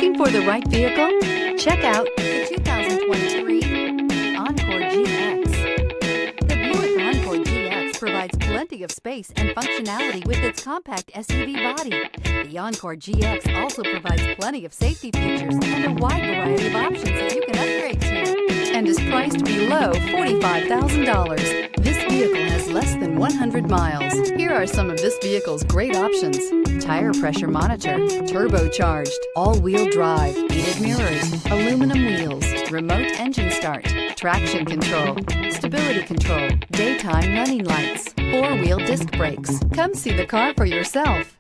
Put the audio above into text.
Looking for the right vehicle? Check out the 2023 Encore GX. The Buick Encore GX provides plenty of space and functionality with its compact SUV body. The Encore GX also provides plenty of safety features and a wide variety of options that you can upgrade to, and is priced below $45,000. This vehicle has less than 100 miles. Here are some of this vehicle's great options: tire pressure monitor, turbocharged, all-wheel drive, heated mirrors, aluminum wheels, remote engine start, traction control, stability control, daytime running lights, four-wheel disc brakes. Come see the car for yourself.